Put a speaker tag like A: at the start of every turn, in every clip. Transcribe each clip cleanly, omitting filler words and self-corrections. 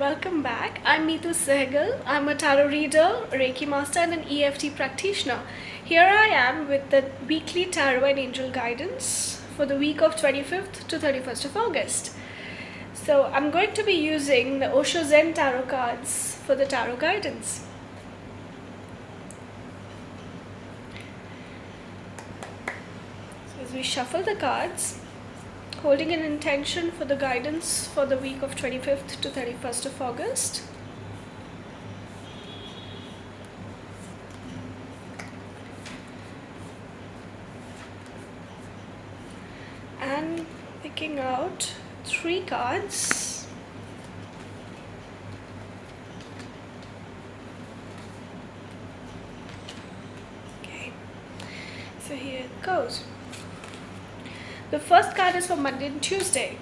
A: Welcome back. I'm Meetu Sehgal. I'm a tarot reader, Reiki master, and an EFT practitioner. Here I am with the weekly tarot and angel guidance for the week of 25th to 31st of August. So I'm going to be using the Osho Zen tarot cards for the tarot guidance. So as we shuffle the cards, holding an intention for the guidance for the week of 25th to 31st of August. And picking out 3 cards. Okay, so here it goes. The first card is for Monday and Tuesday,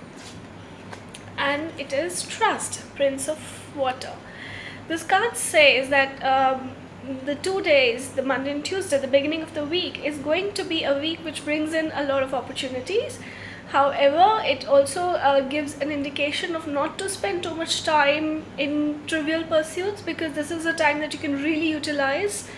A: and it is Trust, Prince of Water. This card says that the 2 days, the Monday and Tuesday, the beginning of the week, is going to be a week which brings in a lot of opportunities. However, it also gives an indication of not to spend too much time in trivial pursuits, because this is a time that you can really utilize,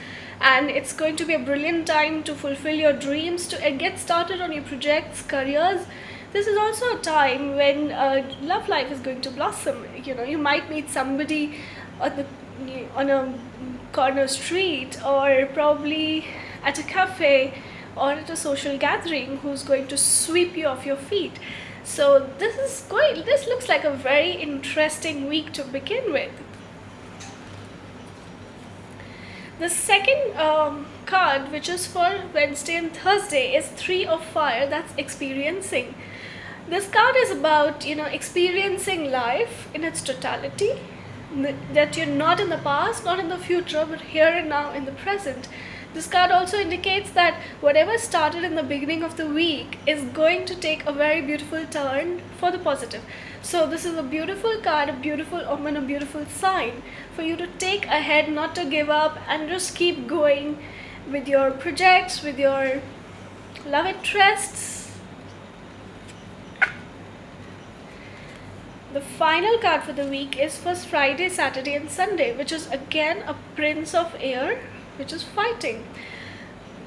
A: and it's going to be a brilliant time to fulfill your dreams, to get started on your projects, careers. This is also a time when love life is going to blossom. You might meet somebody on a corner street, or probably at a cafe or at a social gathering, who's going to sweep you off your feet. So this looks like a very interesting week to begin with. The second card, which is for Wednesday and Thursday, is 3 of Fire. That's experiencing. This card is about experiencing life in its totality, that you're not in the past, not in the future, but here and now in the present. This card also indicates that whatever started in the beginning of the week is going to take a very beautiful turn for the positive. So this is a beautiful card, a beautiful omen, a beautiful sign for you to take ahead, not to give up, and just keep going with your projects, with your love interests. The final card for the week is for Friday, Saturday and Sunday, which is again a Prince of Air, which is fighting.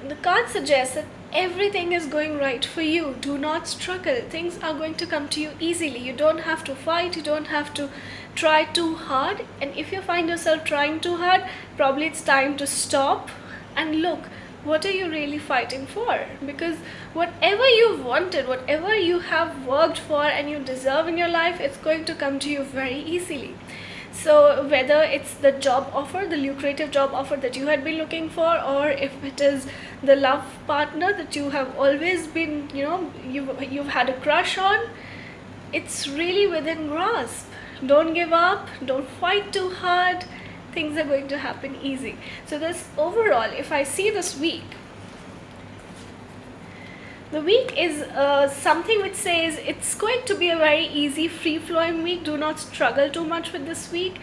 A: The card suggests that everything is going right for you. Do not struggle. Things are going to come to you easily. You don't have to fight. You don't have to try too hard. And if you find yourself trying too hard, probably it's time to stop and look, what are you really fighting for? Because whatever you've wanted, whatever you have worked for and you deserve in your life, it's going to come to you very easily. So whether it's the job offer, the lucrative job offer that you had been looking for, or if it is the love partner that you have always been, you've had a crush on, it's really within grasp. Don't give up, don't fight too hard. Things are going to happen easy. So this overall, if I see this week, the week is something which says it's going to be a very easy, free-flowing week. Do not struggle too much with this week,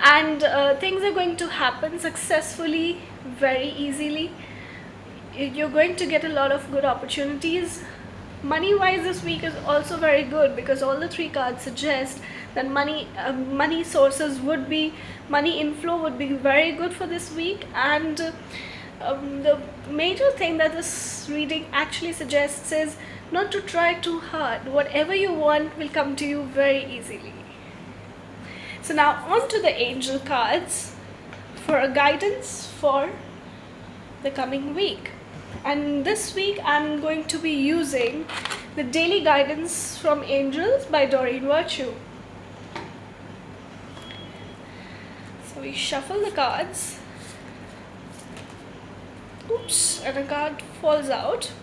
A: and things are going to happen successfully, very easily. You're going to get a lot of good opportunities. Money-wise, this week is also very good, because all the 3 cards suggest that money sources would be, money inflow would be very good for this week. And the major thing that this reading actually suggests is not to try too hard. Whatever you want will come to you very easily. So now on to the angel cards for a guidance for the coming week. And this week I'm going to be using the Daily Guidance from Angels by Doreen Virtue. So we shuffle the cards. Oops, and a card falls out.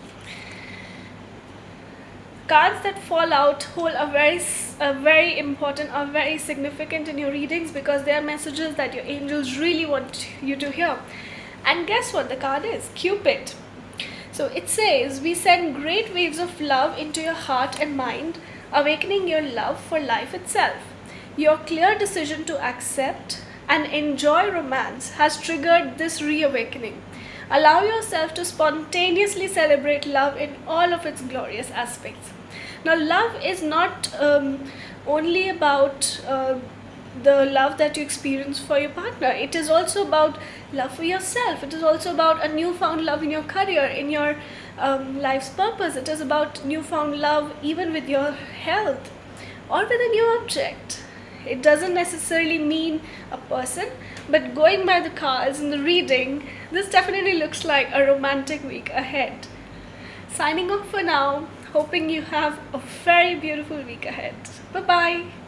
A: Cards that fall out hold a very important, are very significant in your readings, because they are messages that your angels really want you to hear. And guess what the card is? Cupid. So it says, we send great waves of love into your heart and mind, awakening your love for life itself. Your clear decision to accept and enjoy romance has triggered this reawakening. Allow yourself to spontaneously celebrate love in all of its glorious aspects. Now, love is not only about the love that you experience for your partner. It is also about love for yourself. It is also about a newfound love in your career, in your life's purpose. It is about newfound love even with your health or with a new object. It doesn't necessarily mean a person, but going by the cards and the reading, this definitely looks like a romantic week ahead. Signing off for now, hoping you have a very beautiful week ahead. Bye bye.